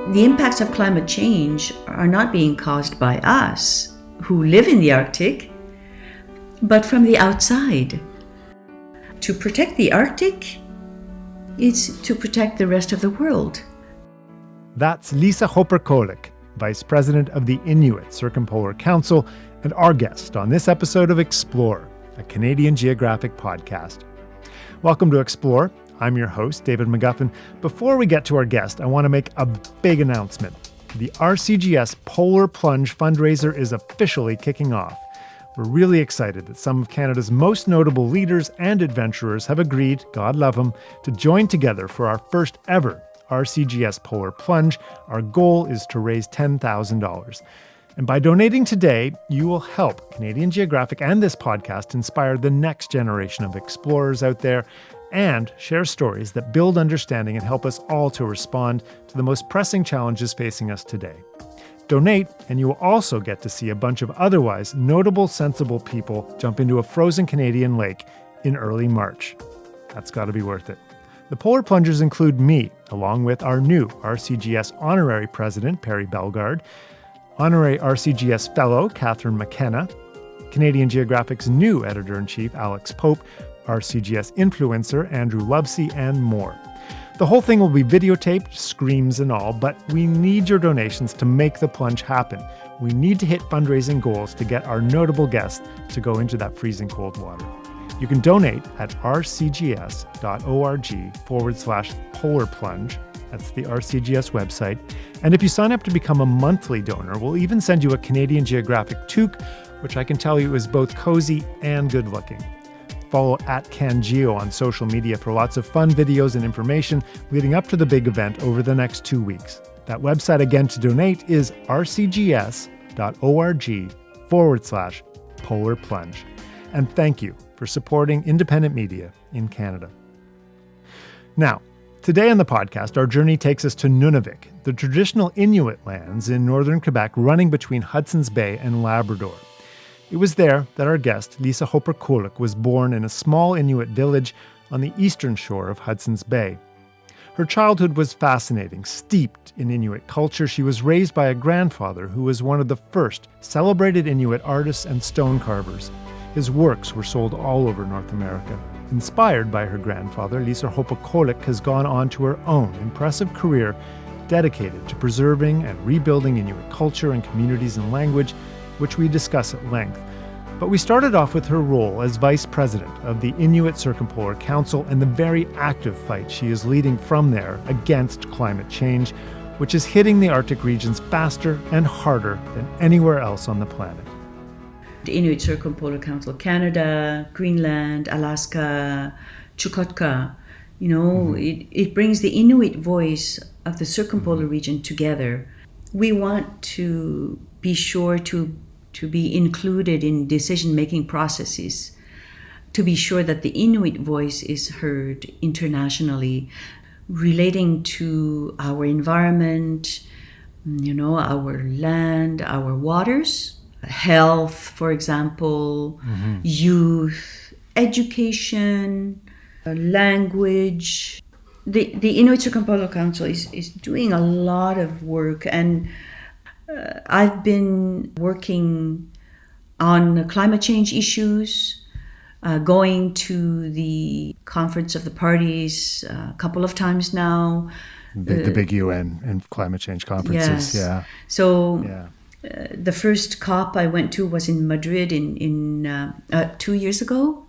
The impacts of climate change are not being caused by us who live in the Arctic, but from the outside. To protect the Arctic is to protect the rest of the world. That's Lisa Koperqualuk, Vice President of the Inuit Circumpolar Council, and our guest on this episode of Explore, a Canadian Geographic podcast. Welcome to Explore. I'm your host, David McGuffin. Before we get to our guest, I want to make a big announcement. The RCGS Polar Plunge fundraiser is officially kicking off. We're really excited that some of Canada's most notable leaders and adventurers have agreed, God love them, to join together for our first ever RCGS Polar Plunge. Our goal is to raise $10,000. And by donating today, you will help Canadian Geographic and this podcast inspire the next generation of explorers out there and share stories that build understanding and help us all to respond to the most pressing challenges facing us today. Donate, and you will also get to see a bunch of otherwise notable, sensible people jump into a frozen Canadian lake in early March. That's got to be worth it. The Polar Plungers include me, along with our new RCGS Honorary President, Perry Bellegarde, Honorary RCGS Fellow, Catherine McKenna, Canadian Geographic's new Editor-in-Chief, Alex Pope, RCGS Influencer, Andrew Lovesey, and more. The whole thing will be videotaped, screams and all, but we need your donations to make the plunge happen. We need to hit fundraising goals to get our notable guests to go into that freezing cold water. You can donate at rcgs.org/polar plunge. That's the RCGS website. And if you sign up to become a monthly donor, we'll even send you a Canadian Geographic toque, which I can tell you is both cozy and good looking. Follow @CanGeo on social media for lots of fun videos and information leading up to the big event over the next 2 weeks. That website again to donate is rcgs.org/polar plunge. And thank you for supporting independent media in Canada. Now, today on the podcast, our journey takes us to Nunavik, the traditional Inuit lands in northern Quebec running between Hudson's Bay and Labrador. It was there that our guest, Lisa Koperqualuk, was born in a small Inuit village on the eastern shore of Hudson's Bay. Her childhood was fascinating, steeped in Inuit culture. She was raised by a grandfather who was one of the first celebrated Inuit artists and stone carvers. His works were sold all over North America. Inspired by her grandfather, Lisa Koperqualuk has gone on to her own impressive career dedicated to preserving and rebuilding Inuit culture and communities and language, which we discuss at length. But we started off with her role as Vice President of the Inuit Circumpolar Council and the very active fight she is leading from there against climate change, which is hitting the Arctic regions faster and harder than anywhere else on the planet. The Inuit Circumpolar Council, Canada, Greenland, Alaska, Chukotka, it brings the Inuit voice of the circumpolar region together. We want to be sure to be included in decision-making processes, to be sure that the Inuit voice is heard internationally, relating to our environment, our land, our waters, health, for example, youth, education, language. The Inuit Circumpolar Council is doing a lot of work, and I've been working on climate change issues, going to the Conference of the Parties a couple of times now. The big UN and climate change conferences, yes. Yeah. So the first COP I went to was in Madrid in 2 years ago.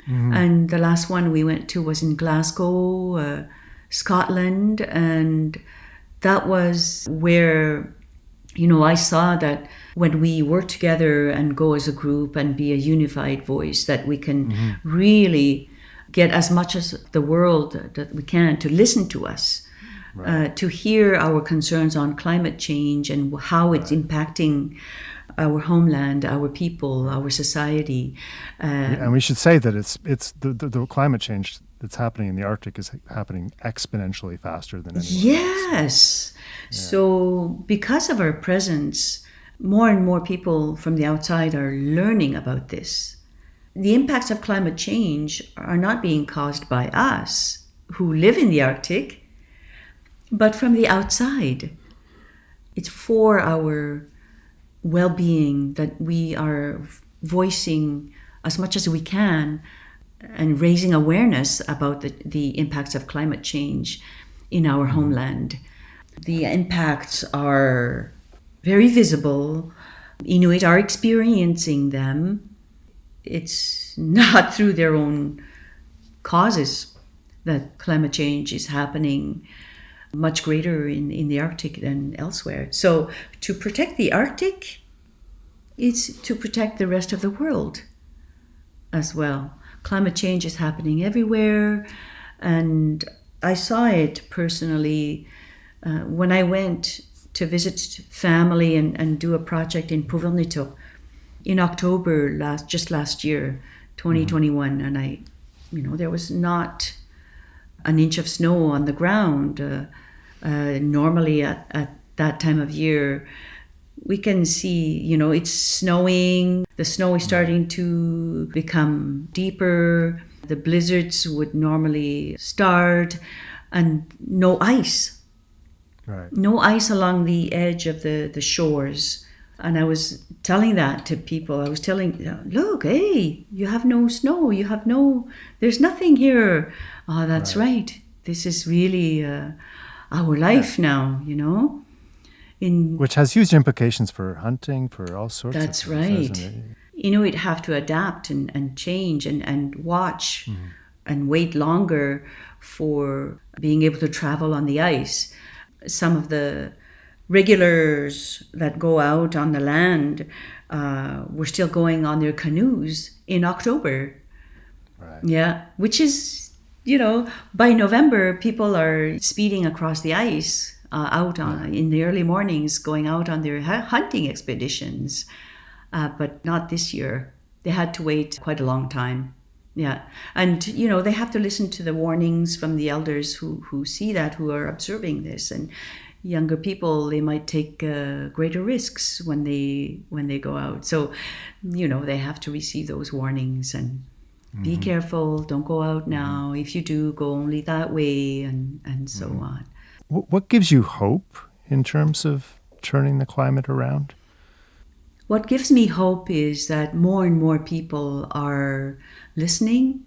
And the last one we went to was in Glasgow, Scotland. And that was where I saw that when we work together and go as a group and be a unified voice, that we can really get as much as the world that we can to listen to us, to hear our concerns on climate change and how it's impacting our homeland, our people, our society. And we should say that it's the climate change that's happening in the Arctic is happening exponentially faster than anywhere else. So because of our presence, more and more people from the outside are learning about this. The impacts of climate change are not being caused by us who live in the Arctic, but from the outside. It's for our well-being that we are voicing as much as we can and raising awareness about the impacts of climate change in our homeland. The impacts are very visible. Inuit are experiencing them. It's not through their own causes that climate change is happening much greater in the Arctic than elsewhere. So to protect the Arctic is to protect the rest of the world as well. Climate change is happening everywhere, and I saw it personally when I went to visit family and do a project in Puvilnito in October last year, 2021, and there was not an inch of snow on the ground. Normally at that time of year, we can see, it's snowing. The snow is starting to become deeper. The blizzards would normally start, and no ice. Right. No ice along the edge of the shores. And I was telling that to people. I was telling, look, hey, you have no snow. There's nothing here. Oh, that's right. This is really our life now, Which has huge implications for hunting, for all sorts of things. That's right. Inuit have to adapt and change and watch and wait longer for being able to travel on the ice. Some of the regulars that go out on the land were still going on their canoes in October. Right. Yeah, which is, by November, people are speeding across the ice in the early mornings, going out on their hunting expeditions. But not this year. They had to wait quite a long time. Yeah. And, they have to listen to the warnings from the elders who see that, who are observing this. And younger people, they might take greater risks when they go out. So, they have to receive those warnings and be careful, don't go out now. If you do, go only that way, and so on. What gives you hope in terms of turning the climate around? What gives me hope is that more and more people are listening.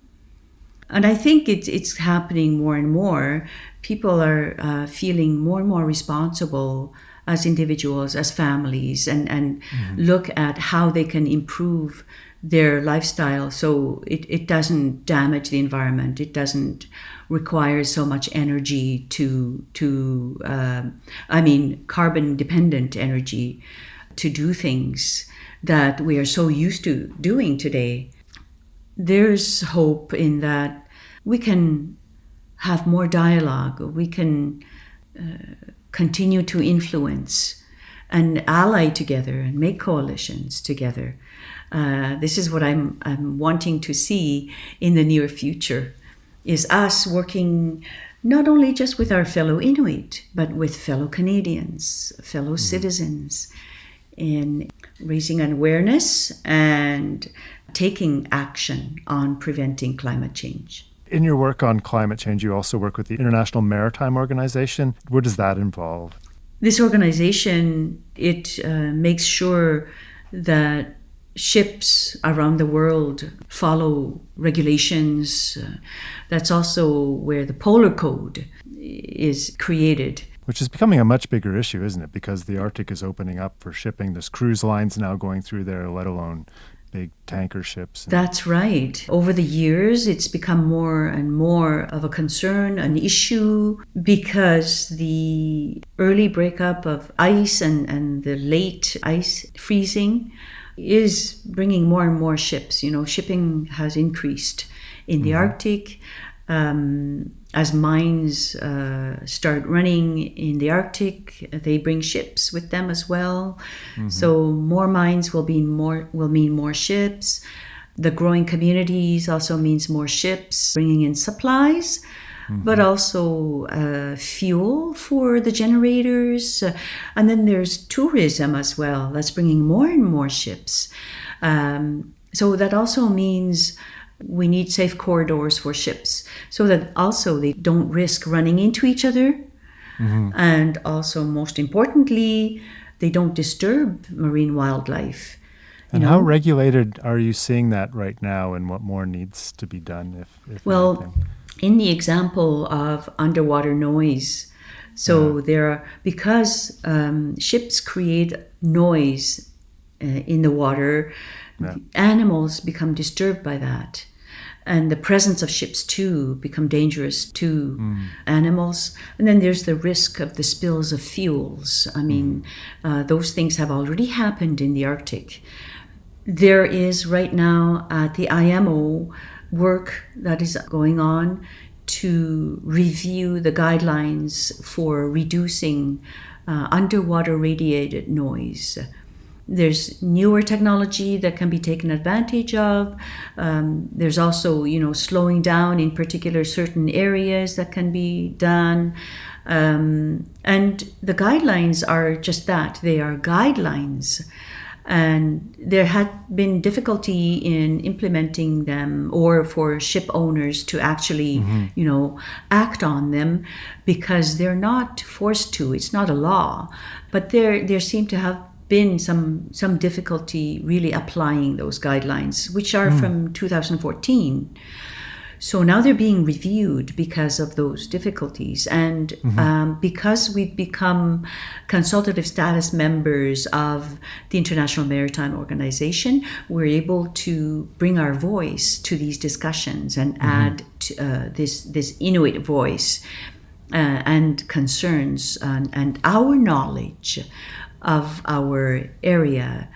And I think it's happening more and more. People are feeling more and more responsible as individuals, as families, and look at how they can improve their lifestyle so it doesn't damage the environment. It doesn't require so much energy carbon-dependent energy to do things that we are so used to doing today. There's hope in that we can have more dialogue. We can continue to influence and ally together and make coalitions together. This is what I'm wanting to see in the near future, is us working not only just with our fellow Inuit, but with fellow Canadians, fellow citizens, in raising awareness and taking action on preventing climate change. In your work on climate change, you also work with the International Maritime Organization. What does that involve? This organization, it makes sure that ships around the world follow regulations. That's also where the Polar Code is created. Which is becoming a much bigger issue, isn't it? Because the Arctic is opening up for shipping. There's cruise lines now going through there, let alone big tanker ships. That's right. Over the years, it's become more and more of a concern, an issue, because the early breakup of ice and the late ice freezing is bringing more and more ships. Shipping has increased in the Arctic. As mines start running in the Arctic, they bring ships with them as well. So more mines will mean more ships. The growing communities also means more ships bringing in supplies, but also fuel for the generators. And then there's tourism as well. That's bringing more and more ships. So that also means we need safe corridors for ships so that also they don't risk running into each other And also, most importantly, they don't disturb marine wildlife. And how regulated are you seeing that right now, and what more needs to be done, if Well, anything? in the example of underwater noise, so because ships create noise in the water, animals become disturbed by that. And the presence of ships too become dangerous to animals. And then there's the risk of the spills of fuels. I mean, those things have already happened in the Arctic. There is right now at the IMO work that is going on to review the guidelines for reducing underwater radiated noise. There's newer technology that can be taken advantage of. There's also, slowing down in particular certain areas that can be done. And the guidelines are just that. They are guidelines. And there had been difficulty in implementing them, or for ship owners to actually, act on them, because they're not forced to. It's not a law. But there seem to have been some difficulty really applying those guidelines, which are from 2014. So now they're being reviewed because of those difficulties. And because we've become consultative status members of the International Maritime Organization, we're able to bring our voice to these discussions and add this Inuit voice and concerns and our knowledge of our area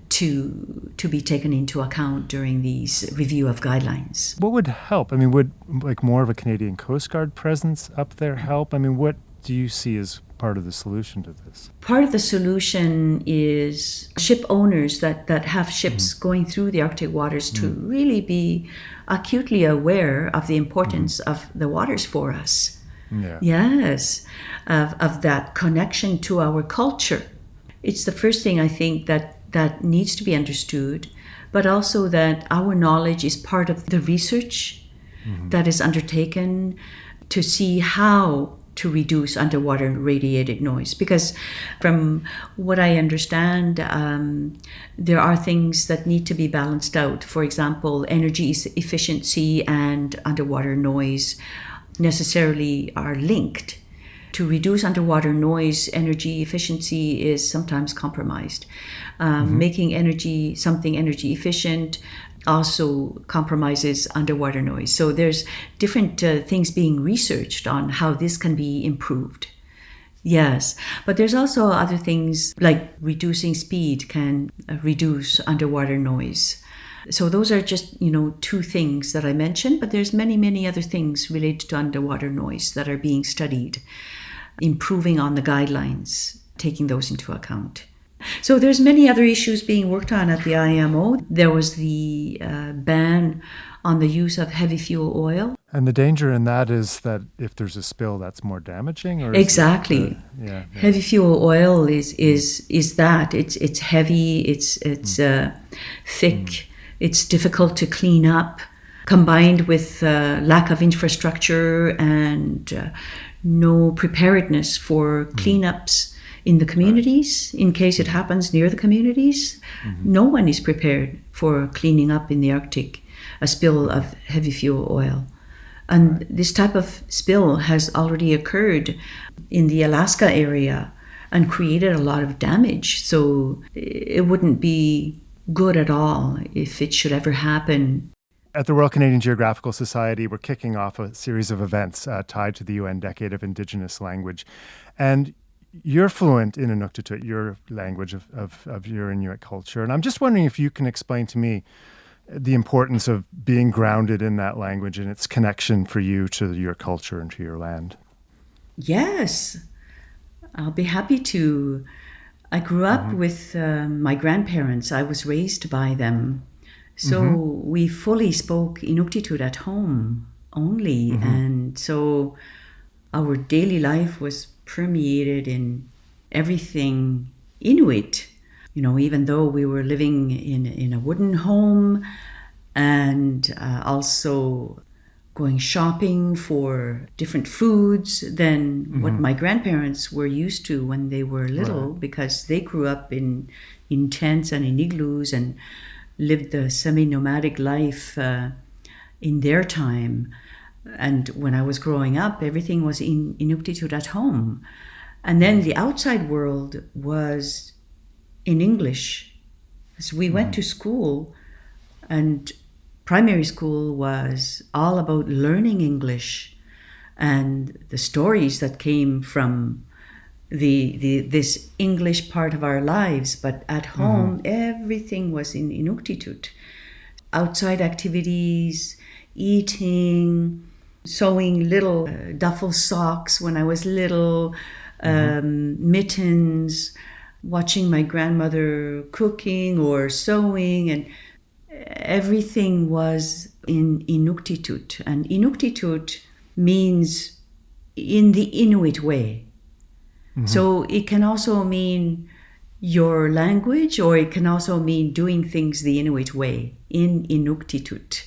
to be taken into account during these review of guidelines. What would help? I mean, would more of a Canadian Coast Guard presence up there help? I mean, what do you see as part of the solution to this? Part of the solution is ship owners that have ships going through the Arctic waters to really be acutely aware of the importance of the waters for us. Yeah. Yes, of that connection to our culture. It's the first thing I think that needs to be understood, but also that our knowledge is part of the research that is undertaken to see how to reduce underwater radiated noise. Because from what I understand, there are things that need to be balanced out. For example, energy efficiency and underwater noise necessarily are linked. To reduce underwater noise, energy efficiency is sometimes compromised. Making something energy efficient also compromises underwater noise. So there's different things being researched on how this can be improved. Yes, but there's also other things like reducing speed can reduce underwater noise. So those are just, two things that I mentioned, but there's many, many other things related to underwater noise that are being studied, improving on the guidelines, taking those into account. So there's many other issues being worked on at the IMO. There was the ban on the use of heavy fuel oil. And the danger in that is that if there's a spill, that's more damaging? Or Exactly. Yeah. Heavy fuel oil is that. It's heavy, it's thick, it's difficult to clean up, combined with lack of infrastructure and no preparedness for cleanups in the communities. In case it happens near the communities, no one is prepared for cleaning up in the Arctic a spill of heavy fuel oil. And this type of spill has already occurred in the Alaska area and created a lot of damage. So it wouldn't be good at all if it should ever happen. At the Royal Canadian Geographical Society, we're kicking off a series of events tied to the UN Decade of Indigenous Language. And you're fluent in Inuktitut, your language of your Inuit culture. And I'm just wondering if you can explain to me the importance of being grounded in that language and its connection for you to your culture and to your land. Yes, I'll be happy to. I grew up with my grandparents. I was raised by them. So we fully spoke Inuktitut at home only. And so our daily life was permeated in everything Inuit. Even though we were living in a wooden home and also going shopping for different foods than what my grandparents were used to when they were little, because they grew up in tents and in igloos and lived the semi-nomadic life in their time. And when I was growing up, everything was in Inuktitut at home. And then the outside world was in English. So we went to school, and primary school was all about learning English and the stories that came from this English part of our lives. But at home, everything was in Inuktitut. Outside activities, eating, sewing little duffel socks when I was little, mittens, watching my grandmother cooking or sewing, and everything was in Inuktitut. And Inuktitut means in the Inuit way. So it can also mean your language, or it can also mean doing things the Inuit way, in Inuktitut.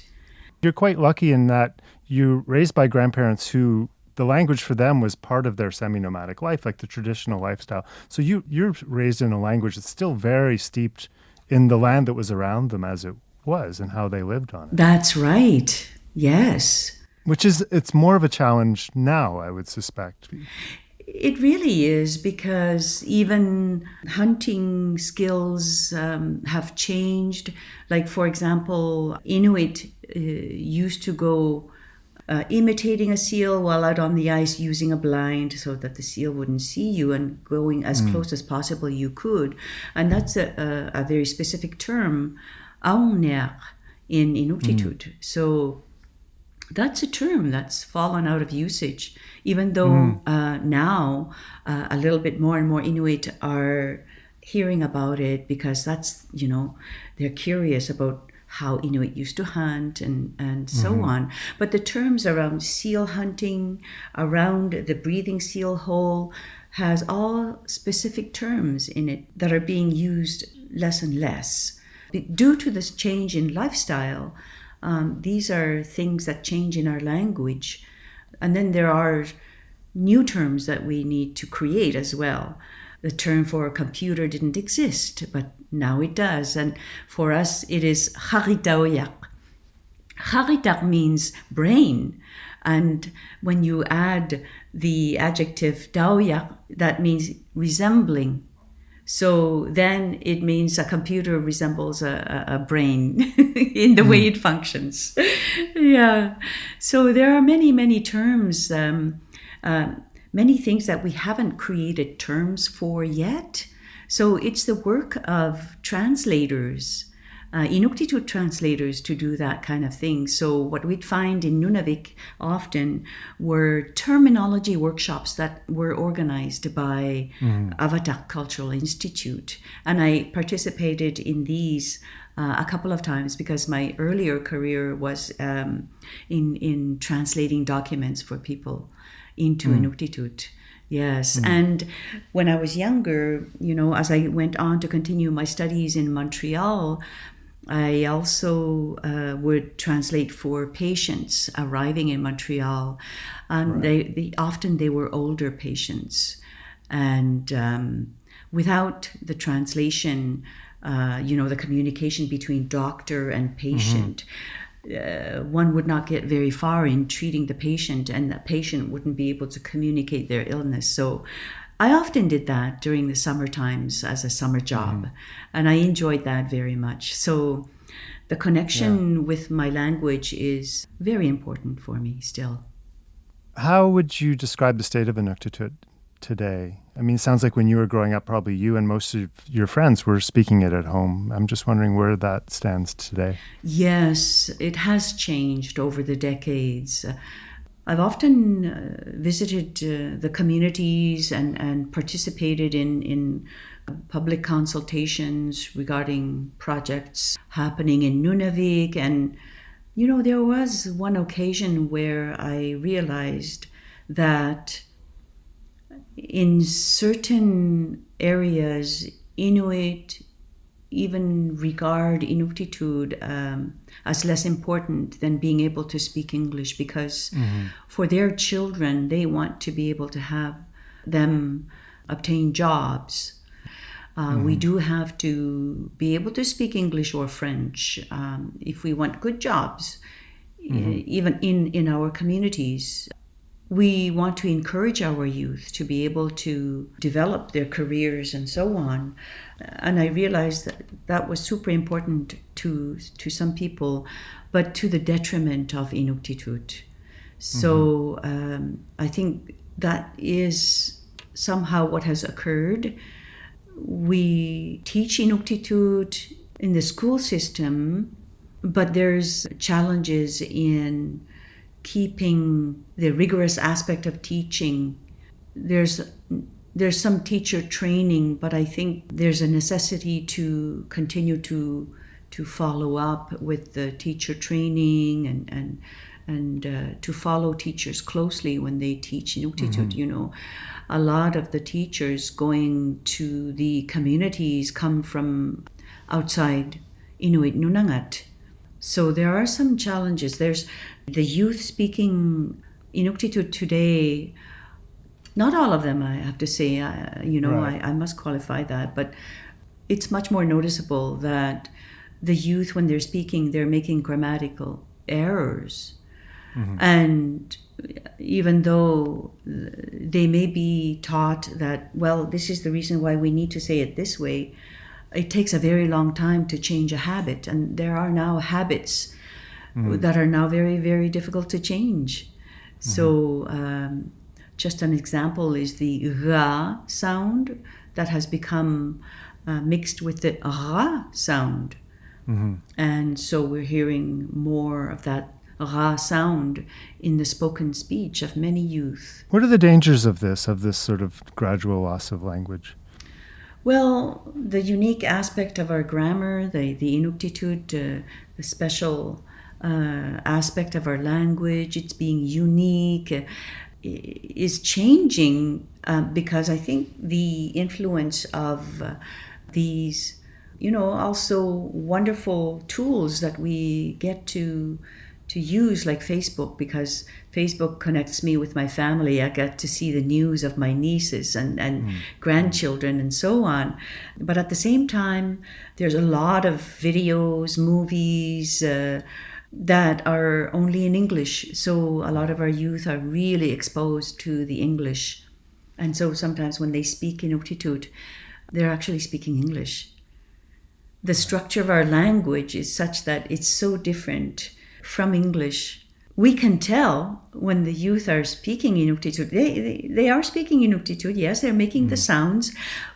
You're quite lucky in that you're raised by grandparents who the language for them was part of their semi-nomadic life, like the traditional lifestyle. So you're raised in a language that's still very steeped in the land that was around them as it was and how they lived on it. That's right. Yes. It's more of a challenge now, I would suspect. It really is, because even hunting skills have changed. Like, for example, Inuit used to go imitating a seal while out on the ice using a blind so that the seal wouldn't see you, and going as close as possible you could. And that's a very specific term, aungner, in Inuktitut. So that's a term that's fallen out of usage, even though now a little bit more and more Inuit are hearing about it, because that's, they're curious about how Inuit used to hunt and so on. But the terms around seal hunting, around the breathing seal hole, has all specific terms in it that are being used less and less. Due to this change in lifestyle, these are things that change in our language. And then there are new terms that we need to create as well. The term for a computer didn't exist, but now it does. And for us, it is haritaoyak. Haritak means brain. And when you add the adjective daoyak, that means resembling. So then it means a computer resembles a brain in the way it functions. Yeah. So there are many, many terms, many things that we haven't created terms for yet. So it's the work of translators, Inuktitut translators, to do that kind of thing. So what we'd find in Nunavik often were terminology workshops that were organized by Avatak Cultural Institute. And I participated in these a couple of times, because my earlier career was in translating documents for people into Inuktitut. Yes. And when I was younger, as I went on to continue my studies in Montreal, I also would translate for patients arriving in Montreal. And they often were older patients. And without the translation, the communication between doctor and patient, one would not get very far in treating the patient, and the patient wouldn't be able to communicate their illness. So I often did that during the summer times as a summer job, and I enjoyed that very much. So the connection with my language is very important for me still. How would you describe the state of Inuktitut today? I mean, it sounds like when you were growing up, probably you and most of your friends were speaking it at home. I'm just wondering where that stands today. Yes, it has changed over the decades. I've often visited the communities and participated in public consultations regarding projects happening in Nunavik. And, there was one occasion where I realized that in certain areas, Inuit even regard Inuktitut as less important than being able to speak English, because for their children, they want to be able to have them obtain jobs. We do have to be able to speak English or French if we want good jobs, even in our communities. We want to encourage our youth to be able to develop their careers and so on. And I realized that was super important to some people, but to the detriment of Inuktitut. So I think that is somehow what has occurred. We teach Inuktitut in the school system, but there's challenges in keeping the rigorous aspect of teaching. There's some teacher training, but I think there's a necessity to continue to follow up with the teacher training and to follow teachers closely when they teach Inuktitut. You know, a lot of the teachers going to the communities come from outside Inuit Nunangat. So there are some challenges. There's the youth speaking Inuktitut today. Not all of them, I have to say. Right. I must qualify that. But it's much more noticeable that the youth, when they're speaking, they're making grammatical errors. And even though they may be taught that, well, this is the reason why we need to say it this way, it takes a very long time to change a habit. And there are now habits that are now very, very difficult to change. So just an example is the ra sound that has become mixed with the ra sound. And so we're hearing more of that ra sound in the spoken speech of many youth. What are the dangers of this sort of gradual loss of language? Well, the unique aspect of our grammar, the Inuktitut, the special aspect of our language, it's being unique, is changing because I think the influence of these, also wonderful tools that we get to use, like Facebook, because Facebook connects me with my family. I get to see the news of my nieces and grandchildren and so on. But at the same time, there's a lot of videos, movies that are only in English. So a lot of our youth are really exposed to the English. And so sometimes when they speak Inuktitut, they're actually speaking English. The structure of our language is such that it's so different from English. We can tell when the youth are speaking Inuktitut. They are speaking Inuktitut, yes, they're making the sounds,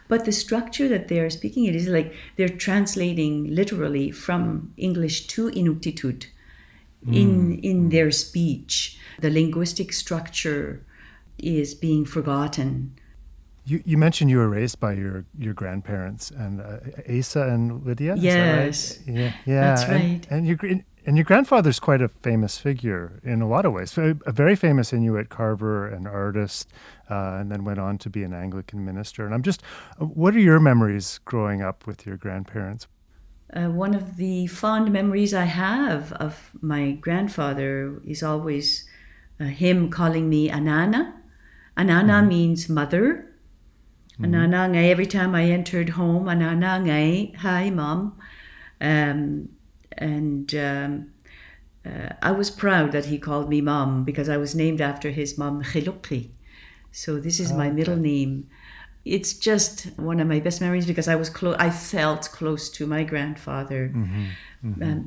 but the structure that they are speaking, it is like they're translating literally from English to Inuktitut in their speech. The linguistic structure is being forgotten. You mentioned you were raised by your grandparents, and Asa and Lydia? Yes. Is that right? Yeah. That's right. And your grandfather's quite a famous figure in a lot of ways. A very famous Inuit carver and artist, and then went on to be an Anglican minister. And what are your memories growing up with your grandparents? One of the fond memories I have of my grandfather is always him calling me Anana. Anana means mother. Anana ngay, every time I entered home, Anana ngay, hi mom. I was proud that he called me mom because I was named after his mom, Khilukri. So this is my middle name. It's just one of my best memories because I felt close to my grandfather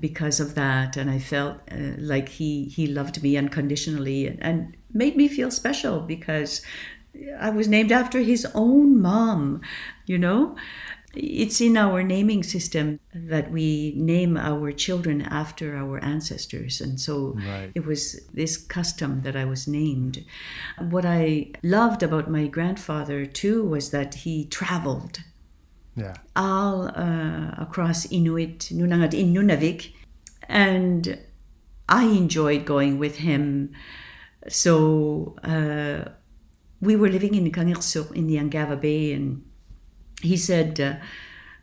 because of that, and I felt like he loved me unconditionally and made me feel special because I was named after his own mom, It's in our naming system that we name our children after our ancestors. And so It was this custom that I was named. What I loved about my grandfather, too, was that he traveled all across Inuit, Nunangat in Nunavik. And I enjoyed going with him. So we were living in Kangirsuk in the Angava Bay, and he said,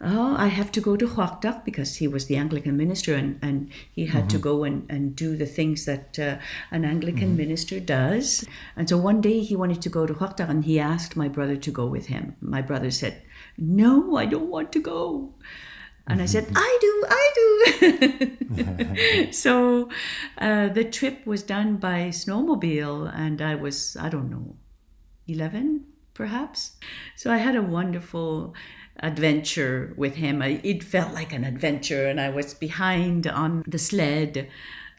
oh, I have to go to Huaktak, because he was the Anglican minister, and he had to go and do the things that an Anglican minister does. And so one day he wanted to go to Huaktak, and he asked my brother to go with him. My brother said, no, I don't want to go. And I said, I do. So the trip was done by snowmobile, and I was, I don't know, 11 perhaps. So I had a wonderful adventure with him. It felt like an adventure, and I was behind on the sled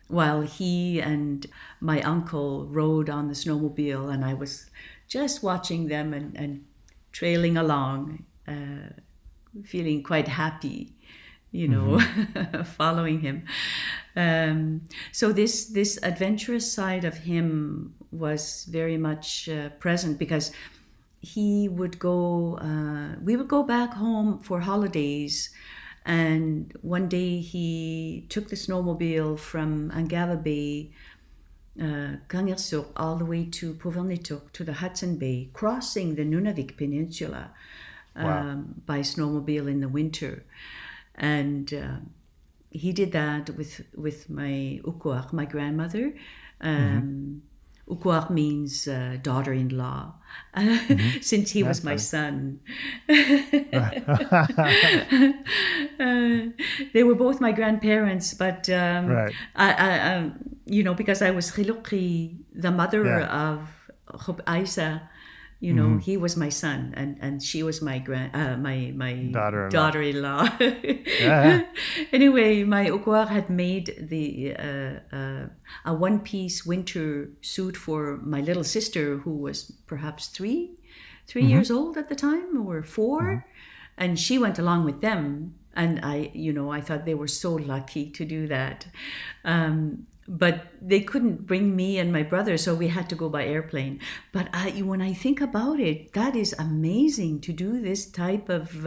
while he and my uncle rode on the snowmobile, and I was just watching them and trailing along, feeling quite happy, following him. So this adventurous side of him was very much present, because he would go, we would go back home for holidays, and one day he took the snowmobile from Angala Bay, Kangersuk, all the way to Puvirnituk, to the Hudson Bay, crossing the Nunavik Peninsula by snowmobile in the winter. And he did that with my ukuak, my grandmother. Ukuak means daughter-in-law, since he was my son. They were both my grandparents, but I because I was Khilukri, the mother of Khub Aisa, he was my son, and she was my my daughter-in-law. Anyway, my ukuak had made a one-piece winter suit for my little sister, who was perhaps three years old at the time, or 4, and she went along with them. And I thought they were so lucky to do that. But they couldn't bring me and my brother, so we had to go by airplane. But when I think about it, that is amazing to do this type of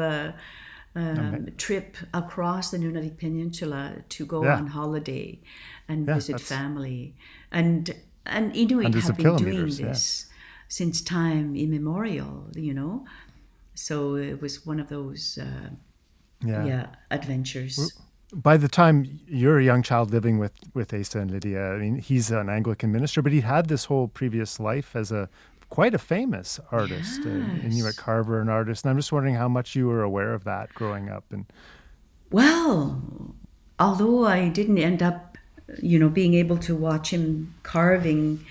trip across the Nunavik Peninsula to go on holiday and visit family. And Inuit have been doing this since time immemorial, So it was one of those adventures. By the time you're a young child living with Asa and Lydia, I mean, he's an Anglican minister, but he had this whole previous life as quite a famous artist, Inuit carver and artist. And I'm just wondering how much you were aware of that growing up. Well, although I didn't end up, being able to watch him carving,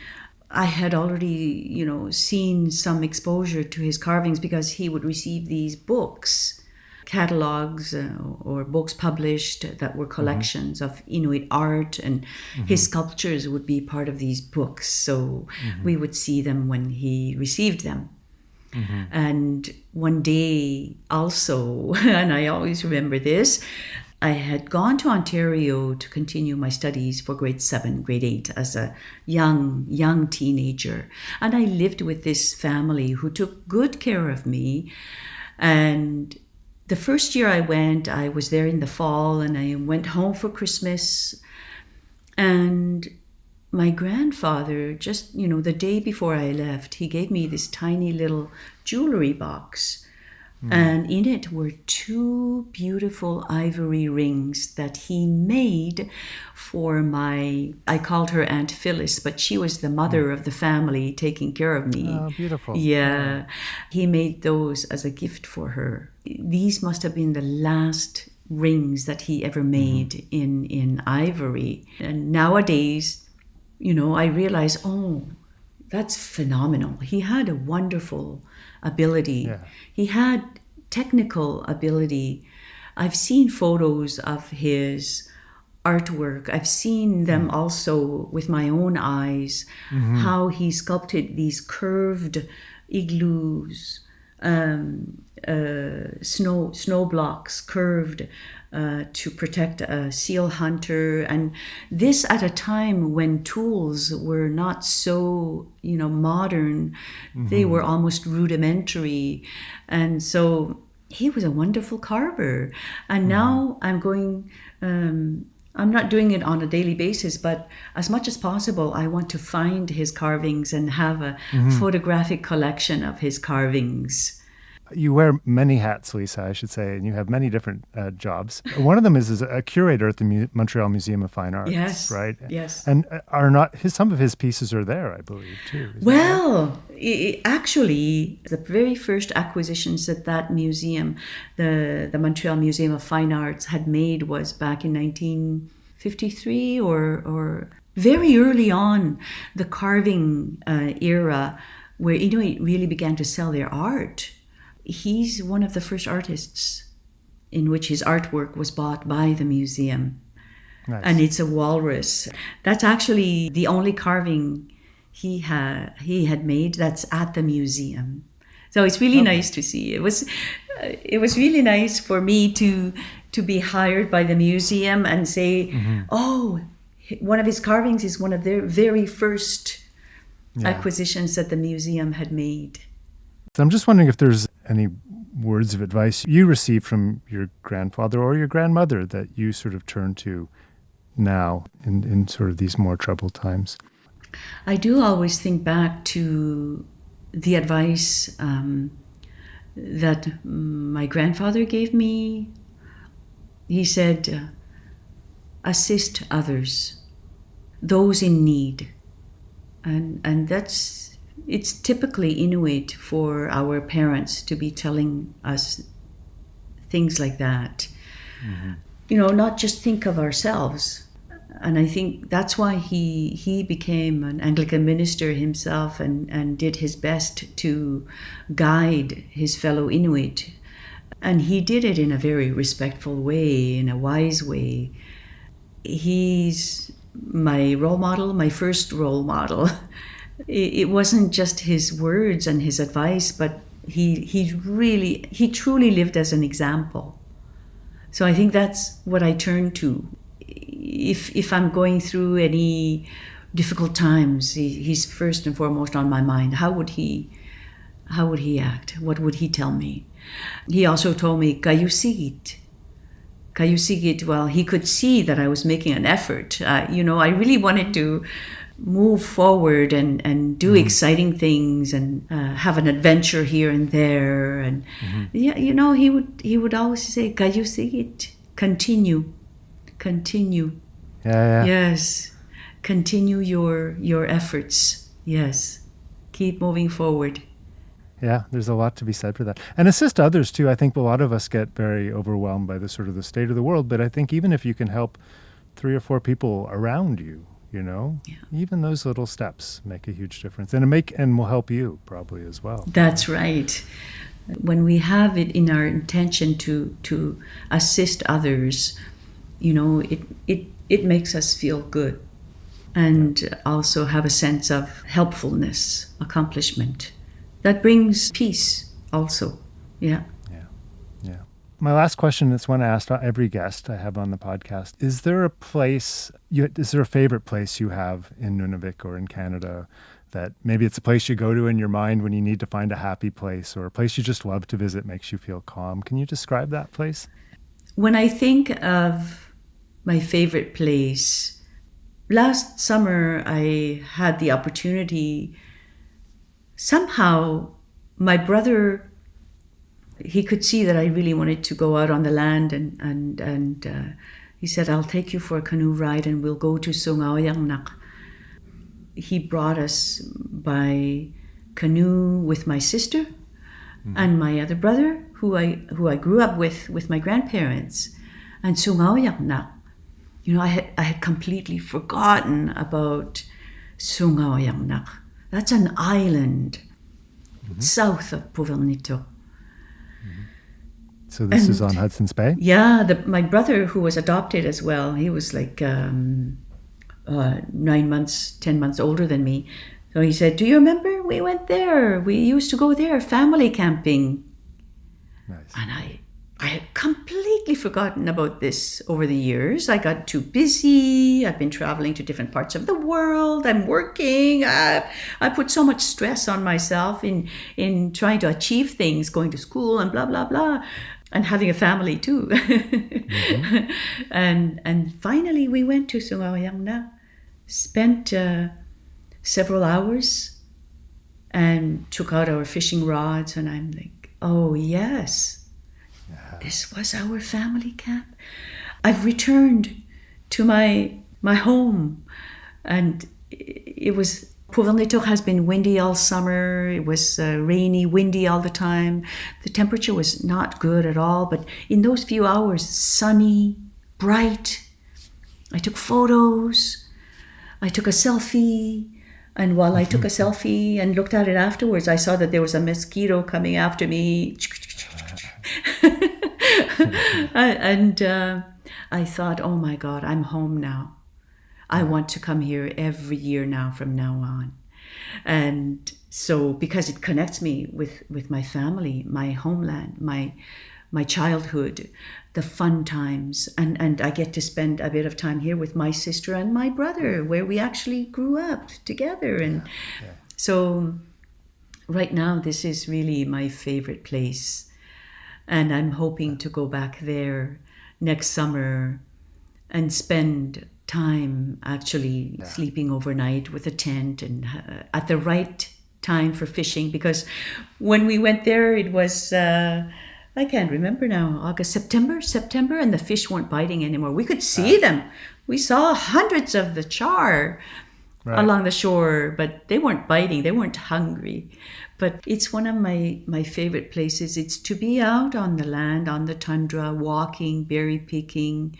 I had already, seen some exposure to his carvings, because he would receive these books, catalogs or books published that were collections of Inuit art, and his sculptures would be part of these books. So we would see them when he received them. And one day also, and I always remember this, I had gone to Ontario to continue my studies for grade 7, grade 8 as a young teenager. And I lived with this family who took good care of me. And the first year I was there in the fall, and I went home for Christmas. And my grandfather, just, the day before I left, he gave me this tiny little jewelry box. And in it were 2 beautiful ivory rings that he made for I called her Aunt Phyllis, but she was the mother of the family taking care of me. Oh, beautiful. Yeah. He made those as a gift for her. These must have been the last rings that he ever made in ivory. And nowadays, I realize, that's phenomenal. He had a wonderful ability. Yeah. He had technical ability. I've seen photos of his artwork. I've seen them also with my own eyes, how he sculpted these curved igloos, snow blocks curved to protect a seal hunter, and this at a time when tools were not so modern. They were almost rudimentary, and so he was a wonderful carver. And now I'm not doing it on a daily basis, but as much as possible, I want to find his carvings and have a photographic collection of his carvings. You wear many hats, Lisa, I should say, and you have many different jobs. One of them is as a curator at the Montreal Museum of Fine Arts, Yes, right? yes. And some of his pieces are there, I believe, too. Is that right? Well, actually, the very first acquisitions that museum, the Montreal Museum of Fine Arts, had made was back in 1953 or very early on, the carving era, where Inuit really began to sell their art. He's one of the first artists in which his artwork was bought by the museum. Nice. And it's a walrus. That's actually the only carving he had made that's at the museum. So it's really nice to see. It was really nice for me to be hired by the museum and say, oh, one of his carvings is one of their very first acquisitions that the museum had made. So I'm just wondering if there's any words of advice you received from your grandfather or your grandmother that you sort of turn to now in sort of these more troubled times. I do always think back to the advice that my grandfather gave me. He said, assist others, those in need. And it's typically Inuit for our parents to be telling us things like that. Not just think of ourselves. And I think that's why he became an Anglican minister himself and did his best to guide his fellow Inuit. And he did it in a very respectful way, in a wise way. He's my role model, my first role model. It wasn't just his words and his advice, but he truly lived as an example. So I think that's what I turn to. If I'm going through any difficult times, he's first and foremost on my mind. How would he act? What would he tell me? He also told me, "Kayu sigit." Kayu sigit. Well, he could see that I was making an effort. I really wanted to move forward and do exciting things and have an adventure here and there. And he would always say, "Kayu sigit." Continue. Yeah. Yes. Continue your efforts. Yes. Keep moving forward. Yeah, there's a lot to be said for that. And assist others too. I think a lot of us get very overwhelmed by the sort of the state of the world, but I think even if you can help 3 or 4 people around you, even those little steps make a huge difference. And will help you probably as well. That's right. When we have it in our intention to assist others, it makes us feel good and also have a sense of helpfulness, accomplishment. That brings peace also. Yeah. My last question is one I asked every guest I have on the podcast. Is there a favorite place you have in Nunavik or in Canada that maybe it's a place you go to in your mind when you need to find a happy place, or a place you just love to visit, makes you feel calm? Can you describe that place? When I think of my favorite place, last summer I had the opportunity. Somehow my brother, he could see that I really wanted to go out on the land, and he said, "I'll take you for a canoe ride and we'll go to Sungaoyangnak." He brought us by canoe with my sister and my other brother, who I grew up with my grandparents. And Sungaoyangnak, I had completely forgotten about Sungaoyangnak. That's an island south of Puvelnito. So this is on Hudson's Bay? Yeah, my brother, who was adopted as well, he was like 9 months, 10 months older than me. So he said, "Do you remember? We went there. We used to go there, family camping." Nice. And I had completely forgotten about this over the years. I got too busy. I've been traveling to different parts of the world. I'm working. I put so much stress on myself in trying to achieve things, going to school and blah, blah, blah, and having a family too. And finally we went to Sungaoyangnak, spent several hours and took out our fishing rods, and I'm like, Oh, yes. This was our family camp. I've returned to my home, and it was... Koperqualuk has been windy all summer. It was rainy, windy all the time. The temperature was not good at all, but in those few hours, sunny, bright. I took photos. I took a selfie. And while I took a selfie and looked at it afterwards, I saw that there was a mosquito coming after me. And I thought, oh my God, I'm home now. I want to come here every year now from now on. And so, because it connects me with my family, my homeland, my childhood, the fun times, and I get to spend a bit of time here with my sister and my brother, where we actually grew up together. And so right now, this is really my favorite place. And I'm hoping to go back there next summer and spend time actually sleeping overnight with a tent, and at the right time for fishing, because when we went there it was I can't remember now, August, September, and the fish weren't biting anymore. We could see them. We saw hundreds of the char along the shore, but they weren't biting, they weren't hungry. But it's one of my favorite places. It's to be out on the land, on the tundra, walking, berry picking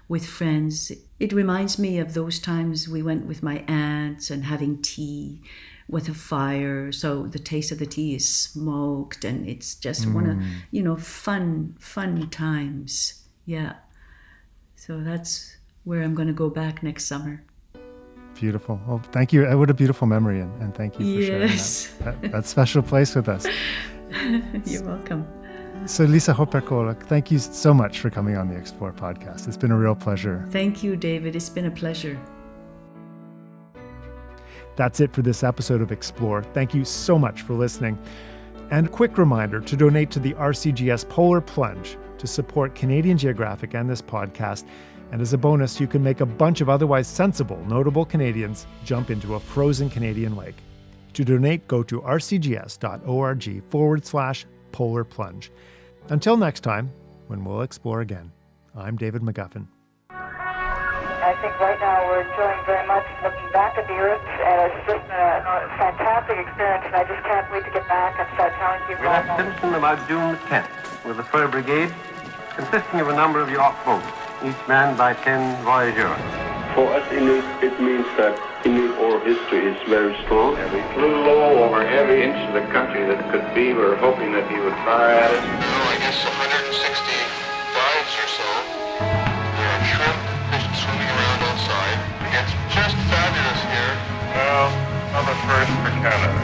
with friends. It reminds me of those times we went with my aunts and having tea with a fire. So the taste of the tea is smoked, and it's just one of, fun times. Yeah. So that's where I'm going to go back next summer. Beautiful. Well, thank you. What a beautiful memory, and thank you for sharing that special place with us. You're welcome. So Lisa Koperqualuk, thank you so much for coming on the Explore podcast. It's been a real pleasure. Thank you, David. It's been a pleasure. That's it for this episode of Explore. Thank you so much for listening. And a quick reminder to donate to the RCGS Polar Plunge to support Canadian Geographic and this podcast. And as a bonus, you can make a bunch of otherwise sensible, notable Canadians jump into a frozen Canadian lake. To donate, go to rcgs.org/Polar Plunge. Until next time, when we'll explore again, I'm David McGuffin. I think right now we're enjoying very much looking back at the Earth, and it's just a fantastic experience, and I just can't wait to get back and start telling people. We left Simpson about June 10th with the Fur Brigade, consisting of a number of yacht boats, each manned by 10 voyageurs. For us Inuit, it means that Inuit oral history is very strong. And we flew low over every inch of the country that could be. We were hoping that he would fire at us. I guess 160 dives or so. There are shrimp, fish swimming around outside. It's just fabulous here. Well, I'm a first for Canada.